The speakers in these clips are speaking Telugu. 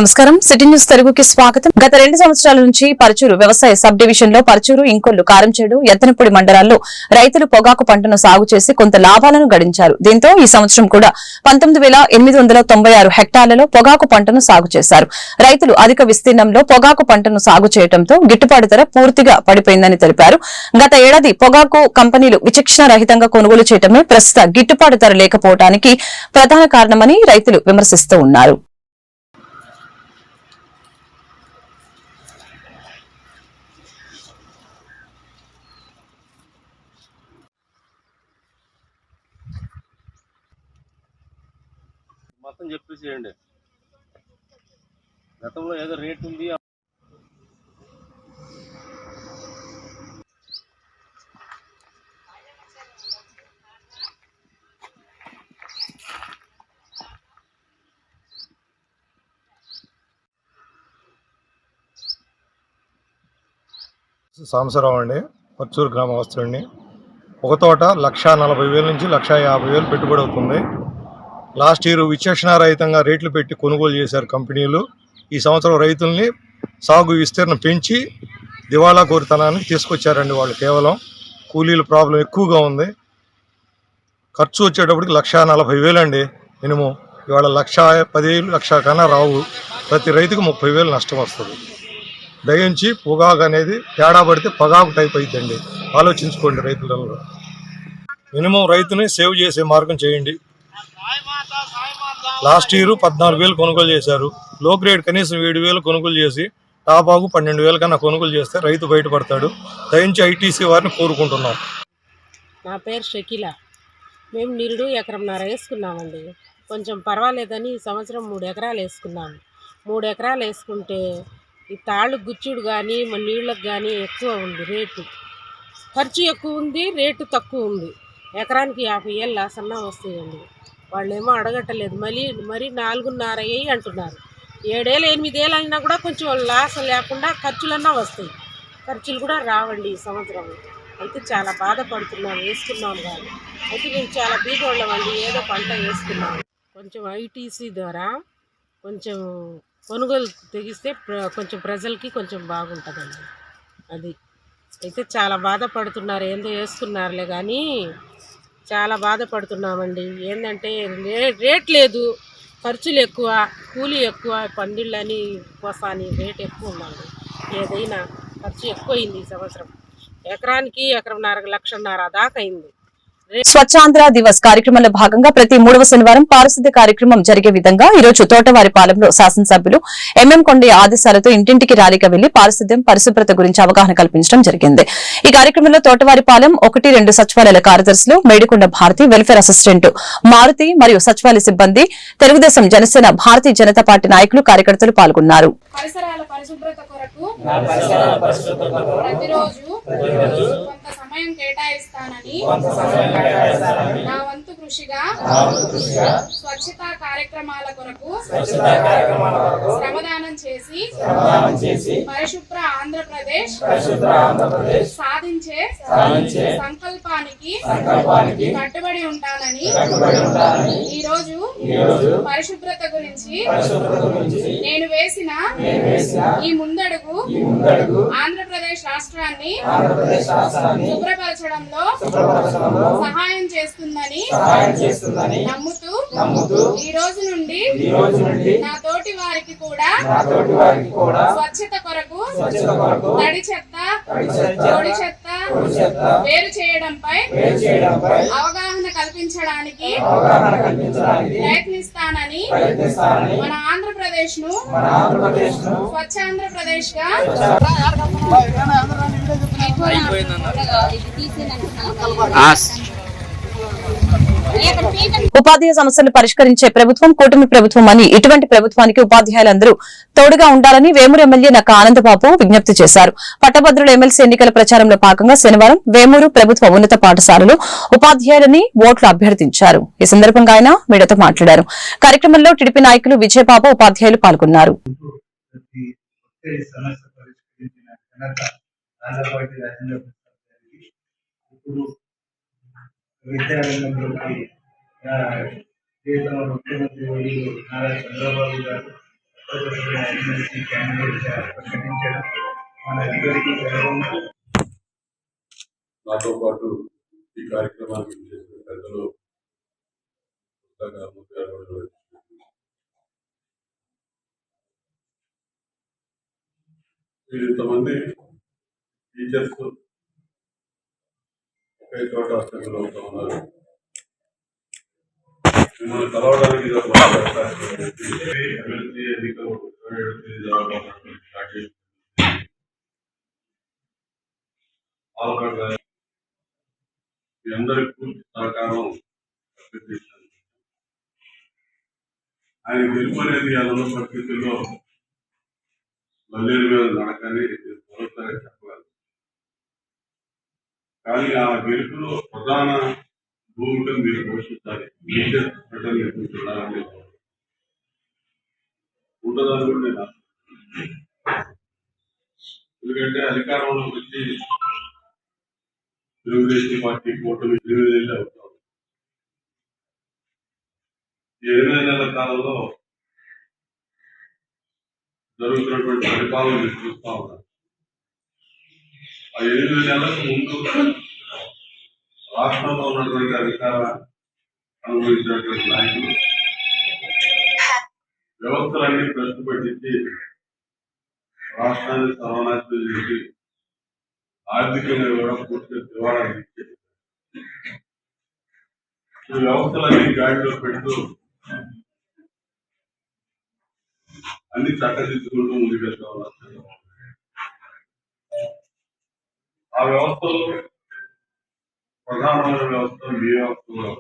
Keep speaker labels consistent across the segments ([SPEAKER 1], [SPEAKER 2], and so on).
[SPEAKER 1] నమస్కారం. సిటీ న్యూస్ తెలుగుకి స్వాగతం. గత 2 సంవత్సరాల నుంచి పరుచూరు వ్యవసాయ సబ్ డివిజన్ లో పరుచూరు, ఇంకొల్లు, కారంచేడు, ఎత్తనపూడి మండలాల్లో రైతులు పొగాకు పంటను సాగు చేసి కొంత లాభాలను గడించారు. దీంతో ఈ సంవత్సరం కూడా 19,896 హెక్టార్లలో పొగాకు పంటను సాగు చేశారు. రైతులు అధిక విస్తీర్ణంలో పొగాకు పంటను సాగు చేయడంతో గిట్టుబాటు ధర పూర్తిగా పడిపోయిందని తెలిపారు. గత ఏడాది పొగాకు కంపెనీలు విచక్షణ రహితంగా కొనుగోలు చేయడమే ప్రస్తుత గిట్టుబాటు ధర లేకపోవడానికి ప్రధాన కారణమని రైతులు విమర్శిస్తూ ఉన్నారు.
[SPEAKER 2] మొత్తం చెప్పేసేయండి. గతంలో ఏదో రేట్ ఉంది.
[SPEAKER 3] సాంబశివరావు అండి, పర్చూరు గ్రామవాస్తుడిని. ఒక తోట 1,40,000 నుంచి 1,50,000 పెట్టుబడి అవుతుంది. లాస్ట్ ఇయర్ విచక్షణారహితంగా రేట్లు పెట్టి కొనుగోలు చేశారు కంపెనీలు. ఈ సంవత్సరం రైతుల్ని సాగు విస్తీర్ణం పెంచి దివాళా కోరితనానికి తీసుకొచ్చారండి. వాళ్ళు కేవలం కూలీల ప్రాబ్లం ఎక్కువగా ఉంది. ఖర్చు వచ్చేటప్పటికి 1,40,000 అండి మినిమం. ఇవాళ 1,10,000, 1,00,000 కన్నా రావు. ప్రతి రైతుకు 30,000 నష్టం వస్తుంది. దయించి పొగాకు అనేది తేడా పడితే పొగాకు టైప్ అయిద్దండి. ఆలోచించుకోండి రైతులలో. మినిమం రైతుని సేవ్ చేసే మార్గం చేయండి. లాస్ట్ ఇయర్ 14,000 కొనుగోలు చేశారు. లో గ్రేడ్ కనీసం 7,000 కొనుగోలు చేసి టాపాకు 12,000 కన్నా కొనుగోలు చేస్తే రైతు బయటపడతాడు. దయించి ఐటీసీ వారిని కోరుకుంటున్నాం.
[SPEAKER 4] నా పేరు షకీల. మేము నిరుడు 1.5 వేసుకున్నామండి. కొంచెం పర్వాలేదని ఈ సంవత్సరం 3 ఎకరాలు వేసుకున్నాము. 3 ఎకరాలు వేసుకుంటే ఈ తాళ్ళు గుచ్చుడు కానీ మన నీళ్ళకు కానీ ఎక్కువ ఉంది రేటు. ఖర్చు ఎక్కువ ఉంది, రేటు తక్కువ ఉంది. ఎకరానికి 50,000 లాస్ అన్నా వస్తాయండి. వాళ్ళేమో అడగట్టలేదు. మరి 4.5 అంటున్నారు. 7,000, 8,000 అయినా కూడా కొంచెం లాస్ లేకుండా ఖర్చులన్నా వస్తాయి. ఖర్చులు కూడా రావండి ఈ సంవత్సరం. అయితే చాలా బాధపడుతున్నాము. వేసుకున్నాము కానీ అయితే మేము చాలా బీదోళ్ళమండి. ఏదో పంట వేసుకున్నాము. కొంచెం ఐటీసీ ద్వారా కొంచెం కొనుగోలు తెగిస్తే కొంచెం ప్రజలకి కొంచెం బాగుంటుందండి. అది అయితే చాలా బాధపడుతున్నారు. ఏందో వేసుకున్నారులే కానీ చాలా బాధపడుతున్నామండి. ఏంటంటే రేట్ లేదు, ఖర్చులు ఎక్కువ, కూలీ ఎక్కువ, పందిళ్ళని కోసాని రేట్ ఎక్కువ ఉందండి. ఏదైనా ఖర్చు ఎక్కువైంది ఈ సంవత్సరం. ఎకరానికి 1.5 లక్షన్నర దాకా అయింది.
[SPEAKER 1] స్వచ్ఛాంధ్ర దివస్ కార్యక్రమంలో భాగంగా ప్రతి 3వ శనివారం పారిశుద్ధ్య కార్యక్రమం జరిగే విధంగా ఈ రోజు తోటవారిపాలెంలో శాసనసభ్యులు ఎంఎం కొండయ్య ఆదేశాలతో ఇంటింటికి ర్యాలీగా వెళ్లి పారిశుద్ధ్యం, పరిశుభ్రత గురించి అవగాహన కల్పించడం జరిగింది. ఈ కార్యక్రమంలో తోటవారిపాలెం 1, 2 సచివాలయాల కార్యదర్శులు మేడికొండ భారతి, వెల్ఫేర్ అసిస్టెంట్ మారుతి మరియు సచివాలయ సిబ్బంది, తెలుగుదేశం, జనసేన, భారతీయ జనతా పార్టీ నాయకులు, కార్యకర్తలు పాల్గొన్నారు.
[SPEAKER 5] పరిసరాల పరిశుభ్రత కొరకు ప్రతిరోజు కొంత సమయం కేటాయిస్తానని నా వంతు కృషిగా స్వచ్ఛతా కార్యక్రమాల కొరకు శ్రమదానం చేసి పరిశుభ్ర ఆంధ్రప్రదేశ్ సాధించే సంకల్పానికి కట్టుబడి ఉంటానని ఈ రోజు పరిశుభ్రత గురించి నేను వేసిన ఈ ముందడుగు ఆంధ్రప్రదేశ్ రాష్ట్రాన్ని శుభ్రపరచడంలో సహాయం చేస్తుందని నమ్ముతూ ఈ రోజు నుండి నా తోటి వారికి కూడా స్వచ్ఛత కొరకు తడి చెత్త, పొడి చెత్త వేరు చేయడంపై అవగాహన కల్పించడానికి ప్రయత్నిస్తానని మన ఆంధ్రప్రదేశ్ ను స్వచ్ఛాంధ్రప్రదేశ్ గా
[SPEAKER 1] ఉపాధ్యాయ సమస్యలు పరిష్కరించే ప్రభుత్వం కూటమి ప్రభుత్వం అని, ఇటువంటి ప్రభుత్వానికి ఉపాధ్యాయులందరూ తోడుగా ఉండాలని వేమూరు ఎమ్మెల్యే నక్క ఆనందబాబు విజ్ఞప్తి చేశారు. పట్టభద్రుల ఎమ్మెల్సీ ఎన్నికల ప్రచారంలో భాగంగా శనివారం వేమూరు ప్రభుత్వ ఉన్నత పాఠశాలలో ఉపాధ్యాయులని ఓట్లు అభ్యర్థించారు. ఈ సందర్భంగా ఆయన మీడియాతో మాట్లాడారు. కార్యక్రమంలో టీడీపీ నాయకులు విజయబాబు, ఉపాధ్యాయులు పాల్గొన్నారు.
[SPEAKER 6] విద్యారంగంలోకి ముఖ్యమంత్రి నారా చంద్రబాబు గారు ఎమ్మెల్సీ క్యాండిడేట్ ప్రకటించడం మనందరికీ గౌరవం.
[SPEAKER 2] నాతో పాటు ఈ కార్యక్రమానికి చేసిన పెద్దలు మీరు ఇంతమంది టీచర్స్ ఒకే చోట అసెంబ్లీ అవుతా ఉన్నారు. మిమ్మల్ని కలవడానికి ఎమ్మెల్సీ ఎన్నికలు 27 తేదీ స్టార్ట్ చేసి మీ అందరికి పూర్తి సహకారం అభ్యర్థించాను. ఆయన గెలుపు అనేది అన్న పరిస్థితుల్లో మల్లేరు మీద నడకని భరోసాగా చెప్పగలను. కానీ ఆ గెలుపులో ప్రధాన భూమికను మీరు పోషించాలి. ఉంటుందని కూడా నేను ఎందుకంటే అధికారంలోకి వచ్చి తెలుగుదేశం పార్టీ కూటమి 8 ఏళ్ళు అవుతాం. ఈ 8 నెలల కాలంలో జరుగుతున్నటువంటి పరిపాలన మీరు చూస్తా ఉన్నారు. ఆ 8 నెలలకు ముందు రాష్ట్రంలో ఉన్నటువంటి అధికార అనుభవించినటువంటి నాయకులు వ్యవస్థలన్నీ ప్రశ్న పెట్టించి రాష్ట్రాన్ని సర్వనాశనం చేసి ఆర్థికంగా కూడా పూర్తిగా దివాళా ఇచ్చేది. ఈ వ్యవస్థలన్నీ గాడిలో పెడుతూ అన్ని చక్కదిద్దుకుంటూ ముందుకెళ్తా ఉన్నారు. ఆ వ్యవస్థలో ప్రధానమైన వ్యవస్థ మీ వ్యవస్థ కూడా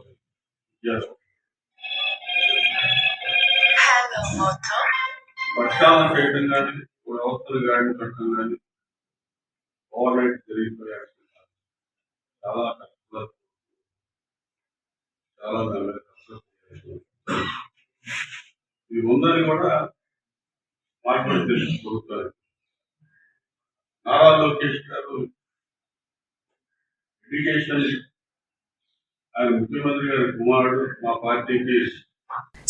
[SPEAKER 2] ప్రక్షాళన చేయడం కానీ వ్యవస్థలు గాడిని పెట్టడం కానీ ఓవర్ నైట్ జరిగిపోయాడు. చాలా కష్టం, చాలా ఇది ఉందని కూడా మార్కెట్ తెలుసుకోగలుగుతారు. నారా లోకేష్ గారు ఎడ్యుకేషన్ ఆయన ముఖ్యమంత్రి గారి కుమారుడు మా పార్టీకి.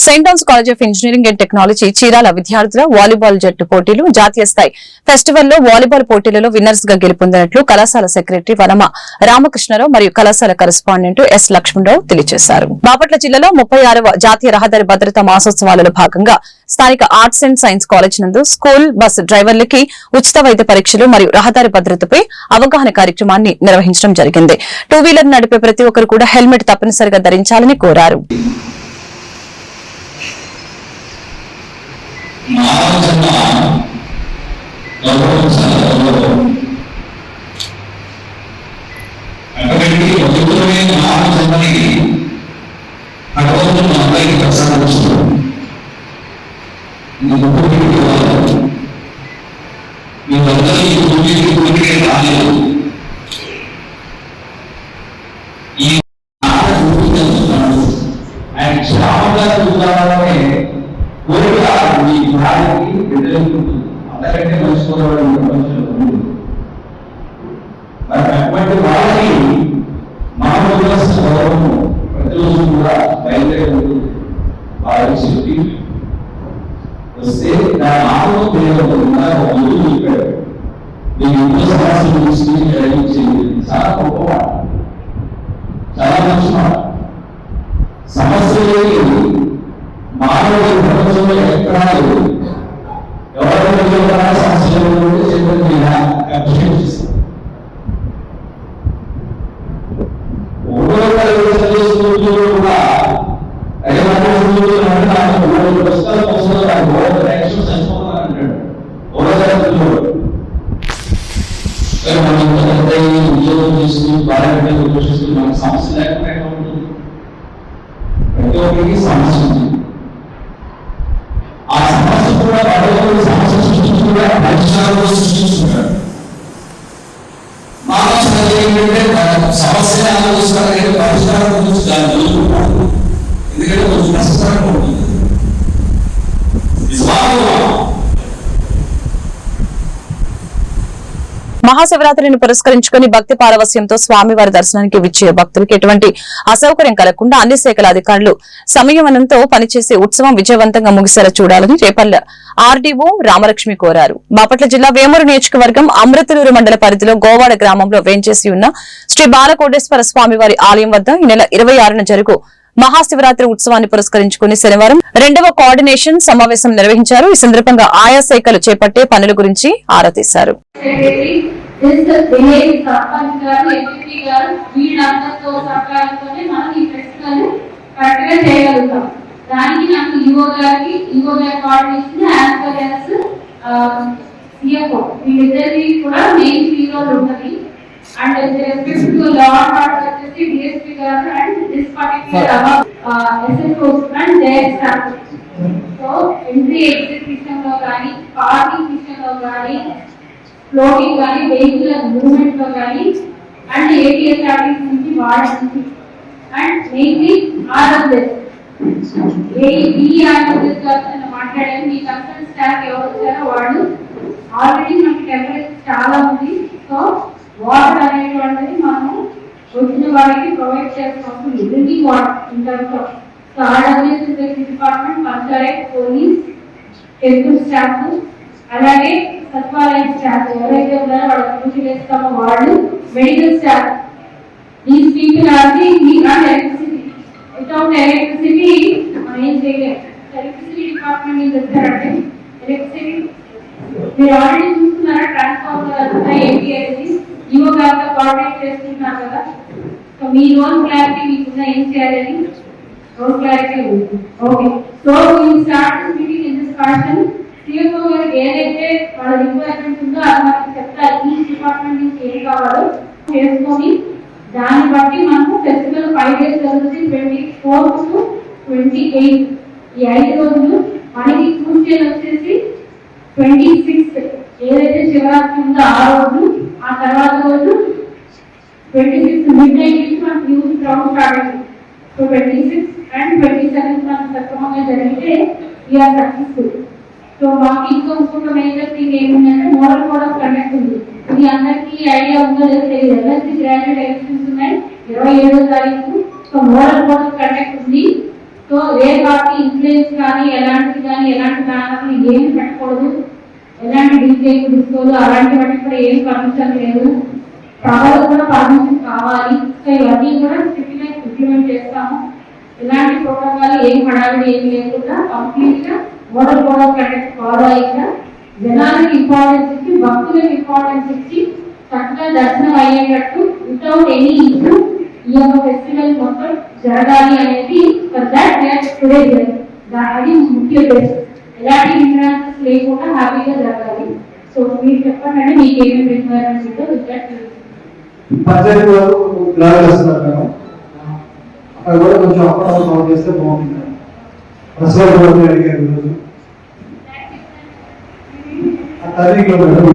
[SPEAKER 1] Saint Ann's college of engineering and technology Chirala విద్యార్థుల వాలీబాల్ జట్టు పోటీలు జాతీయ స్థాయి ఫెస్టివల్లో వాలీబాల్ పోటీలలో విన్నర్స్ గా గెలుపొందినట్లు కళాశాల సెక్రటరీ వనమ రామకృష్ణరావు మరియు కళాశాల కరెస్పాండెంట్ ఎస్ లక్ష్మణరావు తెలియజేశారు. బాపట్ల జిల్లాలో 36వ జాతీయ రహదారి భద్రతా మాసోత్సవాలలో భాగంగా స్థానిక ఆర్ట్స్ అండ్ సైన్స్ కాలేజ్ నందు స్కూల్ బస్ డ్రైవర్లకి ఉచిత వైద్య పరీక్షలు మరియు రహదారి భద్రతపై అవగాహన కార్యక్రమాన్ని నిర్వహించడం జరిగింది. 2 వీలర్ నడిపే ప్రతి ఒక్కరు కూడా హెల్మెట్ తప్పనిసరిగా ధరించాలని కోరారు.
[SPEAKER 7] అంతకంటే మర్చిపోవాలి అటువంటి వాళ్ళకి మానవ గౌరవం ప్రతిరోజు కూడా బయలుదేరి వాళ్ళకి చెప్పి వస్తే దాని ఆత్మ తెలియకుండా ఒక ముందు చెప్పాడు. నేను ఎన్నో సమస్యలు తీసుకుని గ్రహించింది చాలా గొప్పవాడు, చాలా మంచివాడు. సమస్యలు మానవ ప్రపంచంలో ఎక్కడా ఎవరైనా సమస్యలు చేతుల మీద అభిషేకం చేస్తారు. కూడా ఉద్యోగం చేసుకుని బాగా ఉద్యోగిస్తుంది. మనకు సమస్య లేకుండా ఉంటుంది. ప్రతి ఒక్కరికి సమస్య ఉంది. ఆ సమస్య కూడా పదవులు సమస్య సృష్టించుకుంటా పరిష్కారాలు సృష్టించుకుంటారు. సమస్య ఆలోచిస్తారు, పరిష్కారం గురించి దాన్ని చూసుకుంటారు. ఎందుకంటే కొంచెం కష్టంగా ఉంటుంది.
[SPEAKER 1] మహాశివరాత్రిని పురస్కరించుకుని భక్తి పారవస్యంతో స్వామివారి దర్శనానికి విచ్చే భక్తులకు ఎటువంటి అసౌకర్యం కలగకుండా అన్ని శాఖల అధికారులు సంయమనంతో పనిచేసి ఉత్సవం విజయవంతంగా ముగిసేలా చూడాలని రేపల్ల ఆర్డీఓ రామలక్ష్మి కోరారు. బాపట్ల జిల్లా వేమూరు నియోజకవర్గం అమృతలూరు మండల పరిధిలో గోవాడ గ్రామంలో వేంచేసి ఉన్న శ్రీ బాలకోటేశ్వర స్వామివారి ఆలయం వద్ద ఈ నెల 26న జరుగు మహాశివరాత్రి ఉత్సవాన్ని పురస్కరించుకుని శనివారం 2వ కోఆర్డినేషన్ సమావేశం నిర్వహించారు. ఈ సందర్భంగా ఆయా శాఖలు చేపట్టే పనుల గురించి ఆరా తీశారు.
[SPEAKER 8] దానికి నాకు ఈవో గారి coordination as per as CFO వీళ్ళిద్దరిది కూడా మెయిన్ హీరోలు ఉంటుంది. And respect to law and order వచ్చేసి డిఎస్పీ గారు and this particular SSO and their staff. So entry exit విషయంలో కానీ, పార్కింగ్ విషయంలో కానీ, ఫ్లోటింగ్ కానీ, వెహికల్ మూవ్మెంట్ లో కానీ, అండ్ ఏటీఎస్ ఆర్టీసీ నుంచి వార్డ్ నుంచి అండ్ మెయిన్లీ ఆర్ఎస్ఎస్ మాట్లాడారు. మీ కన్సర్న్ స్టాఫ్ ఎవరు వచ్చారో వాళ్ళు ఆల్రెడీ మనకి టెంపరేచర్ చాలా ఉంది. సో వాటర్ అనేటువంటిది మనము వచ్చిన వారికి ప్రొవైడ్ చేస్తాము. Drinking water in terms of so RWS department, panchayat, police, temple staff, అలాగే సచివాలయ స్టాఫ్ ఎవరైతే ఉన్నారో వాళ్ళకి కృషి చేస్తామో వాళ్ళు, medical staff, these people are the electricity. Without electricity మనం ఏం చేయలేము. ఎలక్ట్రిసిటీ డిపార్ట్మెంట్ ఏం చెప్తారంటే ఎలక్ట్రిసిటీ మీరు ఆల్రెడీ చూస్తున్నారా ట్రాన్స్ఫార్మర్ అంతా ఏంటి అనేది ఈవో గారితో కోఆర్డినేట్ చేస్తున్నారు కదా. సో మీ రోల్ క్లారిటీ మీకున్న ఏం చేయాలని రోల్ క్లారిటీ ఉంది. Okay, so will start meeting in this fashion. CFO గారికి ఏదైతే వాళ్ళ రిక్వైర్మెంట్ ఉందో అది మనకి చెప్తారు. ఈ డిపార్ట్మెంట్ నుంచి ఏం కావాలో చేసుకొని దాన్ని బట్టి మనకు ఫెస్టివల్ 5 days జరుగుతుంది. 24 to 28 ఈ 5 రోజులు మనకి ట్యూస్డే వచ్చేసి 26 ఏదైతే శివరాత్రి ఉందో ఆ రోజు, ఆ తర్వాత రోజు 26 మిడ్ నైట్ నుంచి మనకు న్యూస్ క్రౌడ్ స్టార్ట్ అయింది. సో 26 and 27 మనకు సక్రమంగా జరిగితే వీఆర్ సక్సెస్ఫుల్. సో మాకు ఇంకొక మేజర్ థింగ్ ఏముందంటే మోడల్ కోడ్ ఆఫ్ కండక్ట్ ఉంది. ఇది అందరికీ ఐడియా ఉందో లేదో తెలియదు. ఎల్ఎస్సి గ్రాడ్యుయేట్ ఎలక్షన్స్ ఉన్నాయి 27వ తారీఖు. So model code of conduct ఉంది. సో ఏ పార్టీ ఇన్ఫ్లుయెన్స్ కానీ ఎలాంటిది కానీ ఎలాంటి బ్యానర్లు ఏమి పెట్టకూడదు, ఎలాంటి డీజే డిస్కోలు అలాంటి వాటికి కూడా ఏం పర్మిషన్ లేదు. సభలో కూడా పర్మిషన్ కావాలి. సో ఇవన్నీ కూడా స్ట్రిక్ట్గా ఇంప్లిమెంట్ చేస్తాము. ఇలాంటి ప్రోటోకాల్ ఏం పడాలి ఏం లేకుండా కంప్లీట్ గా model code of conduct follow అయ్యాక జనానికి ఇంపార్టెన్స్ ఇచ్చి, భక్తులకు ఇంపార్టెన్స్ ఇచ్చి చక్కగా దర్శనం అయ్యేటట్టు వితౌట్ ఎనీ ఇష్యూ ఈ యొక్క ఫెస్టివల్ మొత్తం జరగాలి అనేది అది ముఖ్య ఉద్దేశం. ఎలాంటి హిండ్రాన్సెస్ లేకుండా హ్యాపీగా జరగాలి. సో మీరు చెప్పండి మీకు ఏమేమి రిక్వైర్మెంట్స్ ఉందో
[SPEAKER 9] పంచాయతీ వాళ్ళు ప్లాన్ చేస్తున్నారు మేడం. అక్కడ కూడా కొంచెం అప్పుడు కవర్ చేస్తే బాగుంటుంది. ప్రసాద్ కూడా అడిగారు ఈరోజు తల్లిలో మేడం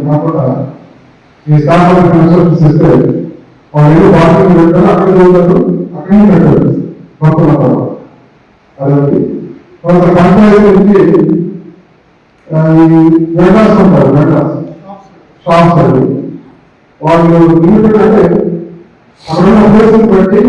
[SPEAKER 9] కాకుండా ఈ స్థానాలు కన్స్ట్రక్షన్ చేస్తే వాళ్ళు ఏదో బాత్రూమ్ పెడతారు, అక్కడ ఉంటారు, అక్కడే పెట్టారు మొత్తం. అదే కొంత పంచాయతీ నుంచి ఈ వెండాస్ ఉంటారు, వెండాస్ షాప్స్ అది వాళ్ళు లిమిటెడ్ అంటే అక్కడ ఉద్దేశం బట్టి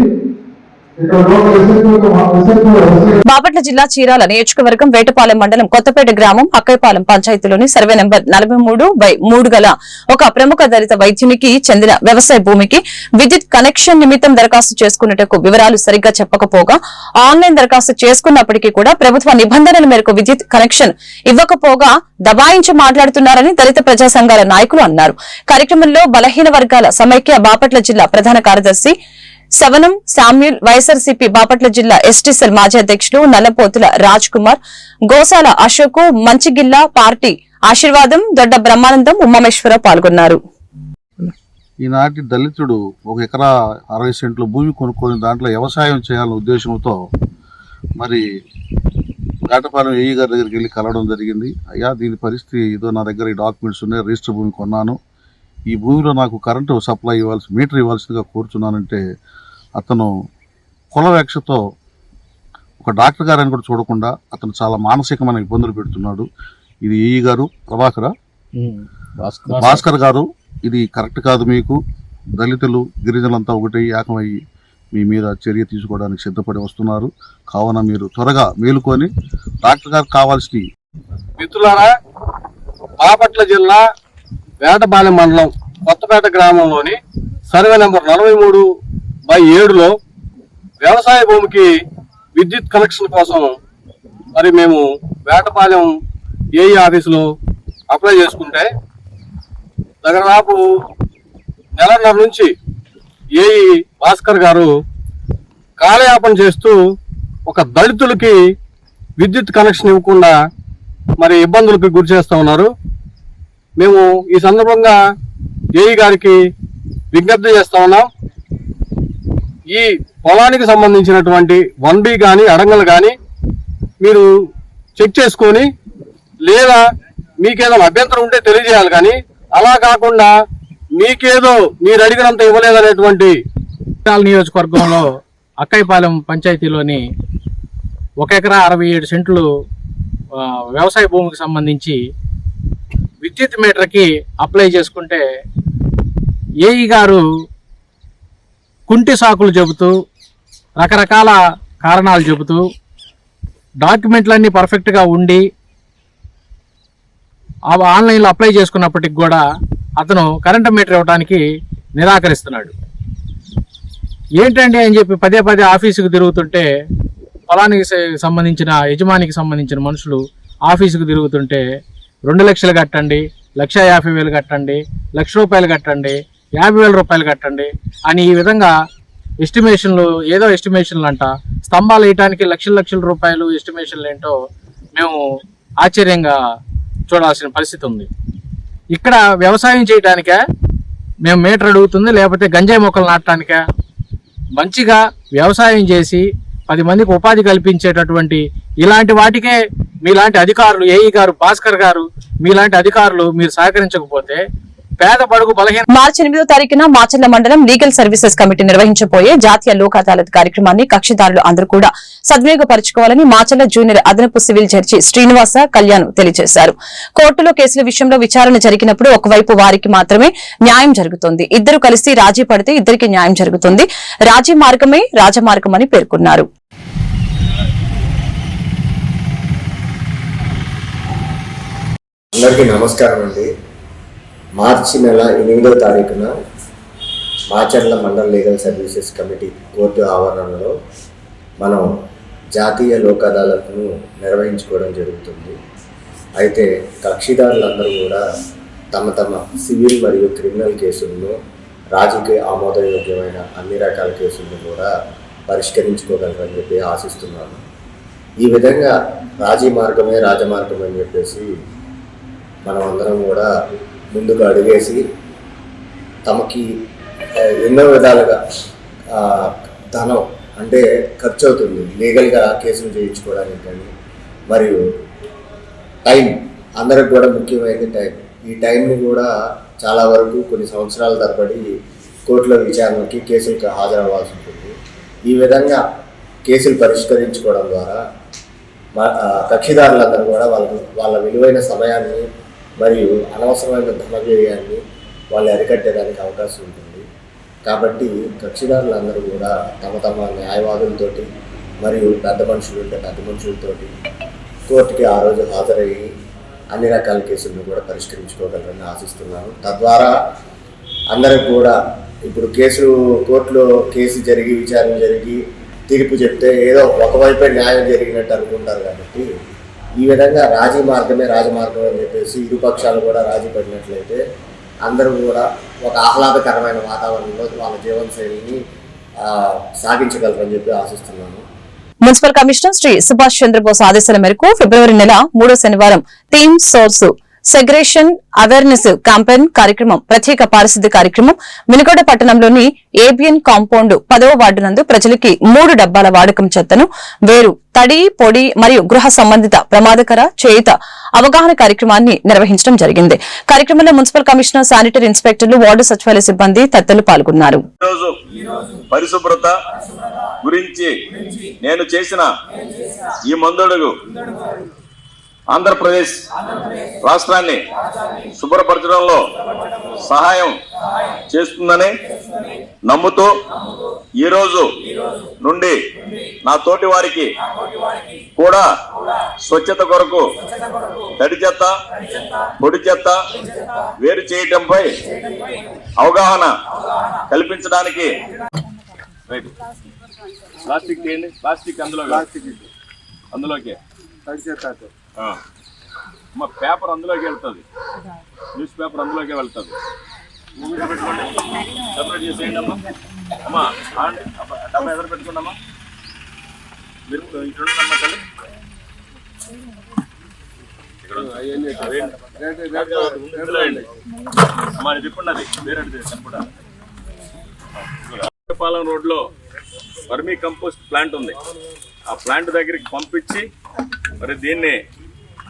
[SPEAKER 1] బాపట్ల జిల్లా చీరాల నియోజకవర్గం వేటపాలెం మండలం కొత్తపేట గ్రామం అక్కైపాలెం పంచాయతీలోని సర్వే నెంబర్ 43/3 గల ఒక ప్రముఖ దళిత వైద్యునికి చెందిన వ్యవసాయ భూమికి విద్యుత్ కనెక్షన్ నిమిత్తం దరఖాస్తు చేసుకున్నటకు వివరాలు సరిగ్గా చెప్పకపోగా ఆన్లైన్ దరఖాస్తు చేసుకున్నప్పటికీ కూడా ప్రభుత్వ నిబంధనల మేరకు విద్యుత్ కనెక్షన్ ఇవ్వకపోగా దబాయించి మాట్లాడుతున్నారని దళిత ప్రజా సంఘాల నాయకులు అన్నారు. కార్యక్రమంలో బలహీన వర్గాల సమైక్య బాపట్ల జిల్లా ప్రధాన కార్యదర్శి సవనం శామ్యూల్, వైఎస్ఆర్సీపీ బాపట్ల జిల్లా ఎస్టీ సెల్ మాజీ అధ్యక్షులు నల్లపోతుల రాజ్ కుమార్, గోసాల అశోక్, మంచిగిల్ల పార్టీ ఆశీర్వాదం, దొడ్డ బ్రహ్మానందం, ఉమామేశ్వరరావు పాల్గొన్నారు.
[SPEAKER 10] ఈనాటి దళితుడు 1 ఎకరా 60 సెంట్లు భూమి కొనుక్కొని దాంట్లో వ్యవసాయం చేయాలనే ఉద్దేశంతో మరి వేటపాలెం ఏఈ గారి దగ్గరికి వెళ్ళి కలవడం జరిగింది. అయ్యా దీని పరిస్థితి ఇదో, నా దగ్గర ఈ డాక్యుమెంట్స్ ఉన్నాయి, రిజిస్టర్ భూమి కొన్నాను, ఈ భూమిలో నాకు కరెంటు సప్లై మీటర్ ఇవ్వాల్సిందిగా కోరుచున్నానంటే అతను కులవేక్షతో ఒక డాక్టర్ గారని కూడా చూడకుండా అతను చాలా మానసికమైన ఇబ్బందులు పెడుతున్నాడు. ఇది ఏఈ గారు ప్రభాకర భాస్కర్ గారు, ఇది కరెక్ట్ కాదు. మీకు దళితులు గిరిజనులంతా ఒకటి ఏకమయ్యి మీ మీద చర్య తీసుకోవడానికి సిద్ధపడి వస్తున్నారు. కావున మీరు త్వరగా మేలుకొని డాక్టర్ గారు కావాల్సిన.
[SPEAKER 11] మిత్రులారా, బాపట్ల జిల్లా వేటపాలెం మండలం కొత్తపేట గ్రామంలోని సర్వే నెంబర్ 43/7లో వ్యవసాయ భూమికి విద్యుత్ కనెక్షన్ కోసం మరి మేము వేటపాలెం ఏఈ ఆఫీసులో అప్లై చేసుకుంటే దాదాపు నెలన్నర నుంచి ఏఈ భాస్కర్ గారు కాలయాపన చేస్తూ ఒక దళితులకి విద్యుత్ కనెక్షన్ ఇవ్వకుండా మరి ఇబ్బందులకు గురి చేస్తూ ఉన్నారు. మేము ఈ సందర్భంగా ఏఈ గారికి విజ్ఞప్తి చేస్తా ఉన్నాం. ఈ పొలానికి సంబంధించినటువంటి 1B కానీ అడంగలు కానీ మీరు చెక్ చేసుకొని, లేదా మీకేదైనా అభ్యంతరం ఉంటే తెలియజేయాలి. కానీ అలా కాకుండా మీకేదో మీరు అడిగినంత ఇవ్వలేదనేటువంటి
[SPEAKER 12] నియోజకవర్గంలో అక్కైపాలెం పంచాయతీలోని 1 ఎకరా 67 సెంట్లు వ్యవసాయ భూమికి సంబంధించి విద్యుత్ మీటర్కి అప్లై చేసుకుంటే ఏఈ గారు కుంటి సాకులు చెబుతూ రకరకాల కారణాలు చెబుతూ డాక్యుమెంట్లన్నీ పర్ఫెక్ట్గా ఉండి ఆన్లైన్లో అప్లై చేసుకున్నప్పటికి కూడా అతను కరెంటు మీటర్ ఇవ్వడానికి నిరాకరిస్తున్నాడు. ఏంటండి అని చెప్పి పదే పదే ఆఫీసుకు తిరుగుతుంటే, పొలానికి సంబంధించిన యజమానికి సంబంధించిన మనుషులు ఆఫీసుకు తిరుగుతుంటే 2 లక్షలు కట్టండి, 1,50,000 కట్టండి, ₹1,00,000 కట్టండి, ₹50,000 కట్టండి అని ఈ విధంగా ఎస్టిమేషన్లు, ఏదో ఎస్టిమేషన్లు అంట. స్తంభాలు వేయటానికి లక్షల రూపాయలు ఎస్టిమేషన్లు ఏంటో మేము ఆశ్చర్యంగా చూడాల్సిన పరిస్థితి ఉంది. ఇక్కడ వ్యవసాయం చేయటానికే మేము మీటర్ అడుగుతుంది, లేకపోతే గంజాయి మొక్కలు నాటడానికే? మంచిగా వ్యవసాయం చేసి 10 మందికి ఉపాధి కల్పించేటటువంటి ఇలాంటి వాటికే మీలాంటి అధికారులు, ఏఈ గారు, భాస్కర్ గారు, మీలాంటి అధికారులు మీరు సహకరించకపోతే పేద బడుగు బలహీన.
[SPEAKER 1] మార్చి 8వ తారీఖున మాచర్ల మండలం లీగల్ సర్వీసెస్ కమిటీ నిర్వహించబోయే జాతీయ లోక్ అదాలత్ కార్యక్రమాన్ని కక్షిదారులు అందరూ కూడా సద్వినియోగపరచుకోవాలని మాచర్ల జూనియర్ అదనపు సివిల్ జడ్జి శ్రీనివాస కళ్యాణ్ తెలియజేశారు. కోర్టులో కేసుల విషయంలో విచారణ జరిగినప్పుడు ఒకవైపు వారికి మాత్రమే న్యాయం జరుగుతుంది. ఇద్దరు కలిసి రాజీ పడితే ఇద్దరికి న్యాయం జరుగుతుంది. రాజీ మార్గమే రాజమార్గమని పేర్కొన్నారు.
[SPEAKER 13] అందరికీ నమస్కారం అండి. మార్చి నెల 8వ తారీఖున మాచర్ల మండల లీగల్ సర్వీసెస్ కమిటీ కోర్టు ఆవరణలో మనం జాతీయ లోక్ అదాలత్ను నిర్వహించుకోవడం జరుగుతుంది. అయితే కక్షిదారులందరూ కూడా తమ తమ సివిల్ మరియు క్రిమినల్ కేసులను, రాజకీయ ఆమోదయోగ్యమైన అన్ని రకాల కేసులను కూడా పరిష్కరించుకోగలరని చెప్పి ఆశిస్తున్నాను. ఈ విధంగా రాజీ మార్గమే రాజమార్గం అని చెప్పేసి మనం అందరం కూడా ముందుకు అడిగేసి తమకి ఎన్నో విధాలుగా ధనం అంటే ఖర్చు అవుతుంది లీగల్గా కేసులు చేయించుకోవడానికి, కానీ మరియు టైం అందరికి కూడా ముఖ్యమైనది టైం. ఈ టైంని కూడా చాలా వరకు కొన్ని సంవత్సరాల తరబడి కోర్టులో విచారణకి కేసులకు హాజరవ్వాల్సి ఉంటుంది. ఈ విధంగా కేసులు పరిష్కరించుకోవడం ద్వారా కక్షిదారులందరూ కూడా వాళ్ళ విలువైన సమయాన్ని మరియు అనవసరమైన ధన వ్యయాన్ని వాళ్ళు అరికట్టేదానికి అవకాశం ఉంటుంది. కాబట్టి కక్షిదారులందరూ కూడా తమ తమ న్యాయవాదులతోటి మరియు పెద్ద మనుషులతోటి కోర్టుకి ఆ రోజు హాజరయ్యి అన్ని రకాల కేసులను కూడా పరిష్కరించుకోగలరని ఆశిస్తున్నాను. తద్వారా అందరికి కూడా ఇప్పుడు కోర్టులో కేసు జరిగి విచారణ జరిగి తీర్పు చెప్తే ఏదో ఒకవైపే న్యాయం జరిగినట్టు అనుకుంటారు. కాబట్టి ఈ విధంగా రాజీ మార్గమే రాజమార్గం అని చెప్పేసి ఇరుపక్షాలు కూడా రాజీ పడినట్లయితే అందరూ కూడా ఒక ఆహ్లాదకరమైన వాతావరణంలో వాళ్ళ జీవనశైలిని సాగించగలరని చెప్పి ఆశిస్తున్నాను.
[SPEAKER 1] మున్సిపల్ కమిషనర్ శ్రీ సుభాష్ చంద్రబోస్ ఆదేశాల మేరకు ఫిబ్రవరి నెల 3వ శనివారం థీమ్ సోర్స్ సెగ్రేషన్ అవేర్నెస్ క్యాంపెయిన్ కార్యక్రమం, ప్రత్యేక పారిశుద్ధ్య కార్యక్రమం మినుగోడ పట్టణంలోని ఏబిఎన్ కాంపౌండ్ 10వ వార్డు నందు ప్రజలకి 3 డబ్బాల వాడకం చెత్తను వేరు, తడి, పొడి మరియు గృహ సంబంధిత ప్రమాదకర చేయుత అవగాహన కార్యక్రమాన్ని నిర్వహించడం జరిగింది. కార్యక్రమంలో మున్సిపల్ కమిషనర్, శానిటరీ ఇన్స్పెక్టర్లు, వార్డు సచివాలయ సిబ్బంది తదితరులు పాల్గొన్నారు.
[SPEAKER 14] పరిశుభ్రత గురించి నేను చేసిన ఈ ముందడుగు ఆంధ్రప్రదేశ్ రాష్ట్రాన్ని శుభ్రపరచడంలో సహాయం చేస్తుందని నమ్ముతూ ఈరోజు నుండి నా తోటి వారికి కూడా స్వచ్ఛత కొరకు తడి చెత్త పొడి చెత్త వేరు చేయటంపై అవగాహన కల్పించడానికి ప్లాస్టిక్ చేయండి. ప్లాస్టిక్ అందులోకి పేపర్ అందులోకి వెళ్తుంది, న్యూస్ పేపర్ అందులోకి వెళ్తుంది. సపరేట్ చేసేయండి అమ్మా. అమ్మా డబ్బా ఎదురు పెట్టుకోండి అమ్మా. మీరు ఇట్లుండమ్మా తల్లి. అమ్మా ఇది ఇప్పుడున్నది వేరే పాలెం రోడ్లో వర్మీ కంపోస్ట్ ప్లాంట్ ఉంది. ఆ ప్లాంట్ దగ్గరికి పంపించి మరి దీన్ని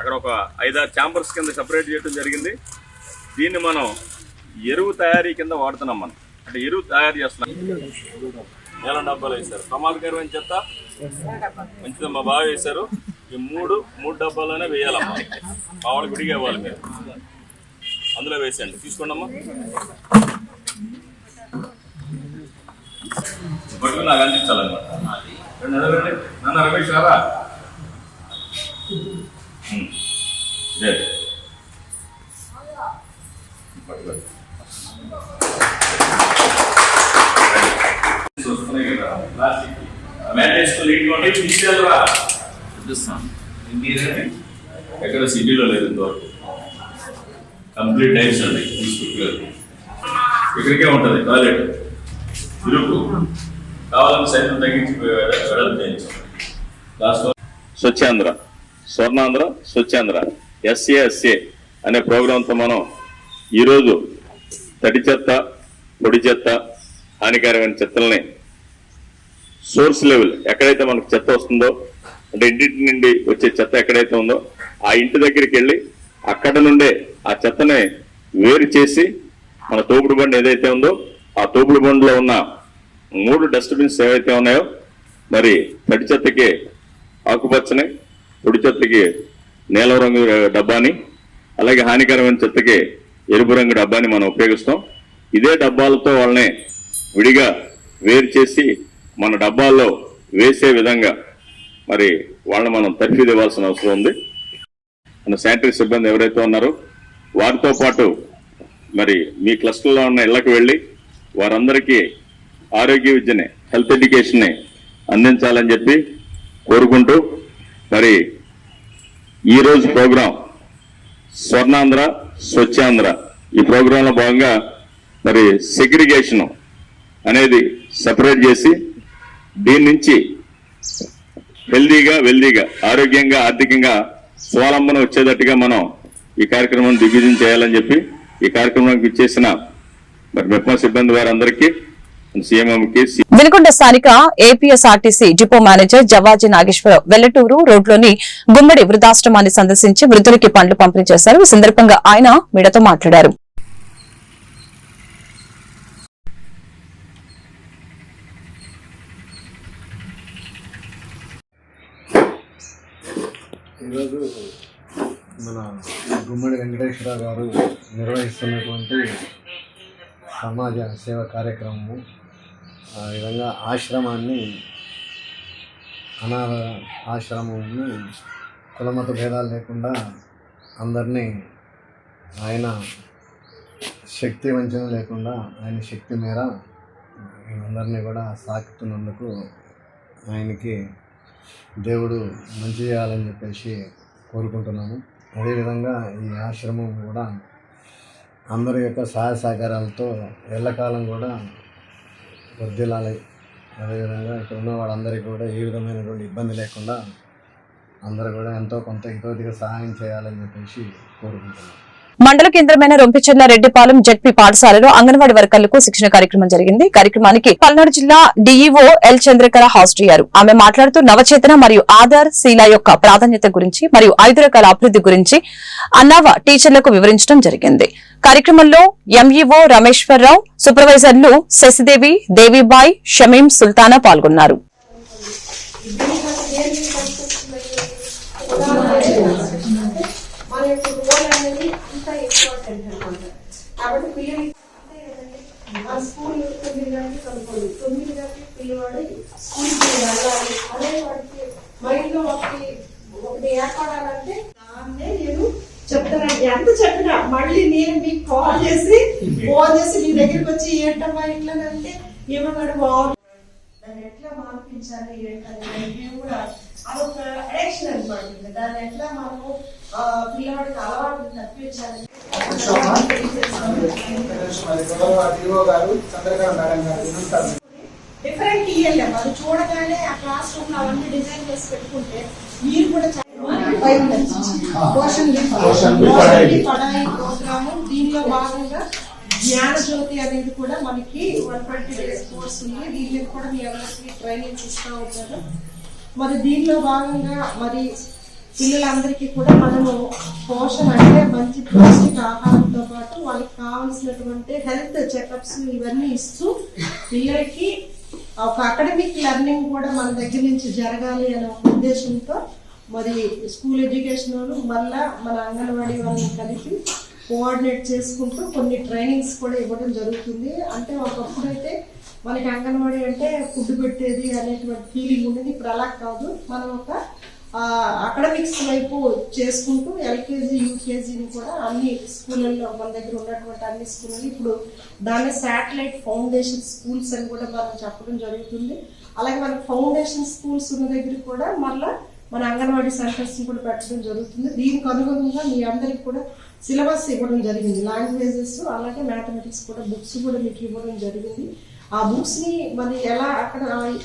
[SPEAKER 14] అక్కడ ఒక 5-6 ఛాంబర్స్ కింద సపరేట్ చేయడం జరిగింది. దీన్ని మనం ఎరువు తయారీ కింద వాడుతున్నాం. మనం అంటే ఎరువు తయారు చేస్తున్నాం. నీలం డబ్బాలు వేశారు. ప్రమాదకరమైన చెత్త మంచిదమ్మా, బాగా వేశారు. ఈ మూడు డబ్బాలోనే వేయాలమ్మా. మా వాళ్ళకి విడిగా ఇవ్వాలి. మీరు అందులో వేసేయండి. తీసుకోండి అమ్మా. బట్లు నాకు అందించాలన్నమాట. నాన్న రమేష్ రారా. ఎక్కడ సిటీలో లేదు ఇంతవరకు. కంప్లీట్ టైమ్స్ అండి. ఇక్కడికే ఉంటుంది టాయిలెట్. ఇరుకు కావాలని సైతం తగ్గించి వెడల్పు చేయించాం. స్వచ్ఛాంధ్ర, స్వర్ణాంధ్ర, స్వచ్ఛాంధ్ర SASA అనే ప్రోగ్రాంతో మనం ఈరోజు తడి చెత్త పొడి చెత్త హానికరమైన చెత్తల్ని సోర్స్ లెవెల్ ఎక్కడైతే మనకు చెత్త వస్తుందో అంటే ఇంటి నుండి వచ్చే చెత్త ఎక్కడైతే ఉందో ఆ ఇంటి దగ్గరికి వెళ్ళి అక్కడ నుండే ఆ చెత్తని వేరు చేసి మన తోపుడు బండి ఏదైతే ఉందో ఆ తోపుడు బండిలో ఉన్న 3 డస్ట్బిన్స్ ఏవైతే ఉన్నాయో మరి తడి చెత్తకి ఆకుపచ్చని, పొడి చెత్తకి నీలం రంగు డబ్బాని, అలాగే హానికరమైన చెత్తకి ఎరుపు రంగు డబ్బాని మనం ఉపయోగిస్తాం. ఇదే డబ్బాలతో వాళ్ళని విడిగా వేరు చేసి మన డబ్బాల్లో వేసే విధంగా మరి వాళ్ళని మనం తర్ఫీదు ఇవ్వాల్సిన అవసరం ఉంది. మన శానిటరీ సిబ్బంది ఎవరైతే ఉన్నారో వారితో పాటు మరి మీ క్లస్టర్లో ఉన్న ఇళ్లకు వెళ్ళి వారందరికీ ఆరోగ్య విద్యని, హెల్త్ ఎడ్యుకేషన్ని అందించాలని చెప్పి కోరుకుంటూ మరి ఈరోజు ప్రోగ్రాం స్వర్ణాంధ్ర, స్వచ్ఛాంధ్ర ఈ ప్రోగ్రాంలో భాగంగా మరి సెగ్రిగేషన్ అనేది సపరేట్ చేసి దీని నుంచి వెల్దీగా ఆరోగ్యంగా ఆర్థికంగా స్వావలంబన వచ్చేటట్టుగా మనం ఈ కార్యక్రమం దిగ్విజయం చేయాలని చెప్పి ఈ కార్యక్రమానికి ఇచ్చేసిన మరి మెప్మా సిబ్బంది వారందరికీ
[SPEAKER 1] వినుకొండ స్థానిక APSRTC depot manager Javaji Nageswararao Vellaturu రోడ్లోని గుమ్మడి వృద్ధాశ్రమాన్ని సందర్శించి వృద్ధులకి పండ్లు పంపిణీ చేశారు. ఈ సందర్భంగా ఆయన మీడియాతో మాట్లాడారు.
[SPEAKER 3] ఈరోజు మన గుమ్మడి వెంకటేశ్వరరావు గారు నిర్వహిస్తున్నటువంటి సమాజ సేవ కార్యక్రమము, ఆ విధంగా ఆశ్రమాన్ని, అనాథ ఆశ్రమాన్ని కులమత భేదాలు లేకుండా అందరినీ ఆయన శక్తి వంచన లేకుండా ఆయన శక్తి మేర అందరినీ కూడా సాకుతున్నందుకు ఆయనకి దేవుడు మంచి చేయాలని చెప్పేసి కోరుకుంటున్నాను. అదేవిధంగా ఈ ఆశ్రమం కూడా అందరి యొక్క సహాయ సహకారాలతో ఎల్లకాలం కూడా వర్ధిల్లాలి. అదేవిధంగా ఇక్కడ ఉన్న వాళ్ళందరికీ కూడా ఏ విధమైనటువంటి ఇబ్బంది లేకుండా అందరూ కూడా ఎంతో కొంత ఇతోదిగా సహాయం చేయాలని చెప్పేసి కోరుకుంటున్నాను.
[SPEAKER 1] మండల కేంద్రమైన రొంపిచెర్ల రెడ్డిపాలెం జెడ్పీ పాఠశాలలో అంగన్వాడీ వర్కర్లకు శిక్షణ కార్యక్రమం జరిగింది. కార్యక్రమానికి పల్నాడు జిల్లా DEO ఎల్ చంద్రకళ హాజరయ్యారు. ఆమె మాట్లాడుతూ నవచేతన మరియు ఆధార్ శీల యొక్క ప్రాధాన్యత గురించి మరియు 5 రకాల అభివృద్ధి గురించి అన్నావ టీచర్లకు వివరించడం జరిగింది. కార్యక్రమంలో MEO రమేశ్వరరావు, సూపర్వైజర్లు శశిదేవి, దేవిబాయ్, షమీం సుల్తానా పాల్గొన్నారు.
[SPEAKER 4] యొక్క రోల్ అనేది ఇంకా ఇంపార్టెంట్ అనమాట. కాబట్టి పిల్లలకి ఆ స్కూల్ 9 గంటలకు అనుకోండి, 9 గంటలకు పిల్లవాడు స్కూల్కి వెళ్ళాలి అనే వాడికి మైండ్లో ఒకటి ఏర్పడాలంటే దాన్నే నేను చెప్తాను. ఎంత చెప్పినా మళ్ళీ నేను మీకు ఫోన్ చేసి మీ దగ్గరికి వచ్చి ఏంటమ్మా ఇట్లానంటే ఏమన్నాడు బాగుంది, దాన్ని ఎట్లా మార్పించాలి ఏంటని మేము కూడా అదొక అడిక్షన్ అనమాట. దాన్ని ఎట్లా మనము పిల్లవాడికి అలవాటు తప్పించాలి. డిఫరెంట్ ఇయ్యలేము, అది చూడగానే ఆ క్లాస్ రూమ్ లో అవన్నీ డిజైన్ చేసి పెట్టుకుంటే మీరు కూడా పడాయి ప్రోగ్రాము. దీనిలో భాగంగా జ్ఞాన జ్యోతి అనేది కూడా మనకి 120 days కోర్స్ ఉంది. దీనికి కూడా మీ అందరికీ ట్రైనింగ్ ఇస్తూ ఉంటారు. మరి దీనిలో భాగంగా మరి పిల్లలందరికీ కూడా మనము పోషణ అంటే మంచి పౌష్టిక ఆహారంతో పాటు వాళ్ళకి కావాల్సినటువంటి హెల్త్ చెకప్స్ ఇవన్నీ ఇస్తూ పిల్లలకి ఒక అకాడమిక్ లెర్నింగ్ కూడా మన దగ్గర నుంచి జరగాలి అనే ఒక ఉద్దేశంతో మరి స్కూల్ ఎడ్యుకేషన్ వాళ్ళు మళ్ళా మన అంగన్వాడీ వాళ్ళని కలిపి కోఆర్డినేట్ చేసుకుంటూ కొన్ని ట్రైనింగ్స్ కూడా ఇవ్వడం జరుగుతుంది. అంటే ఒకప్పుడైతే మనకి అంగన్వాడీ అంటే ఫుడ్ పెట్టేది అనేటువంటి ఫీలింగ్ ఉండేది. ఇప్పుడు అలా కాదు, మనం ఒక అకాడమిక్స్ వైపు చేసుకుంటూ ఎల్కేజీ యూకేజీని కూడా అన్ని స్కూళ్ళల్లో మన దగ్గర ఉన్నటువంటి అన్ని స్కూళ్ళని ఇప్పుడు దాన్ని శాటిలైట్ ఫౌండేషన్ స్కూల్స్ అని కూడా మనం చెప్పడం జరుగుతుంది. అలాగే మన ఫౌండేషన్ స్కూల్స్ ఉన్న దగ్గర కూడా మళ్ళీ మన అంగన్వాడీ సెంటర్స్ కూడా పెట్టడం జరుగుతుంది. దీనికి అనుగుణంగా మీ అందరికి కూడా సిలబస్ ఇవ్వడం జరిగింది. లాంగ్వేజెస్ అలాగే మ్యాథమెటిక్స్ కూడా బుక్స్ కూడా మీకు ఇవ్వడం జరిగింది. ఆ బుక్స్ని మరి ఎలా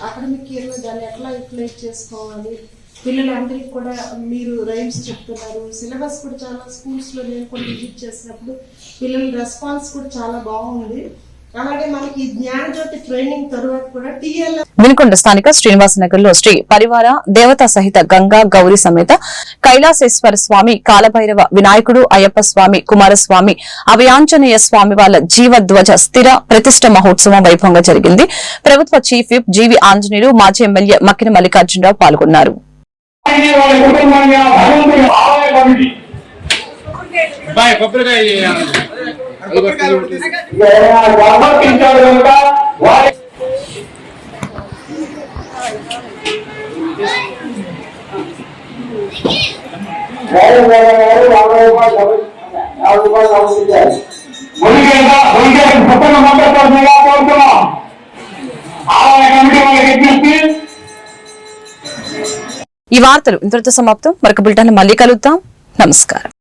[SPEAKER 4] అకాడమిక్ ఇయర్లో దాన్ని ఎట్లా యూటిలైజ్ చేసుకోవాలి, పిల్లలందరికీ కూడా మీరు రైమ్స్ చెప్తున్నారు. సిలబస్ కూడా చాలా స్కూల్స్లో నేను కూడా విజిట్ చేసినప్పుడు పిల్లల రెస్పాన్స్ కూడా చాలా బాగుంది. అలాగే మనకి జ్ఞానజ్యోతి ట్రైనింగ్ తర్వాత కూడా టీఎల్
[SPEAKER 1] వినుకొండ స్థానిక శ్రీనివాస నగర్ లో శ్రీ పరివార దేవతా సహిత గంగా గౌరీ సమేత కైలాసేశ్వర స్వామి, కాలభైరవ వినాయకుడు, అయ్యప్ప స్వామి, కుమారస్వామి, అభయాంజనేయ స్వామి వాళ్ళ జీవధ్వజ స్థిర ప్రతిష్ట మహోత్సవం వైభవంగా జరిగింది. ప్రభుత్వ చీఫ్ విప్ జీవి ఆంజనేయులు, మాజీ ఎమ్మెల్యే మక్కిన మల్లికార్జునరావు పాల్గొన్నారు. ఈ వార్తలు ఇంతటితో సమాప్తం. మరొక బులెటిన్ మళ్ళీ కలుద్దాం. నమస్కారం.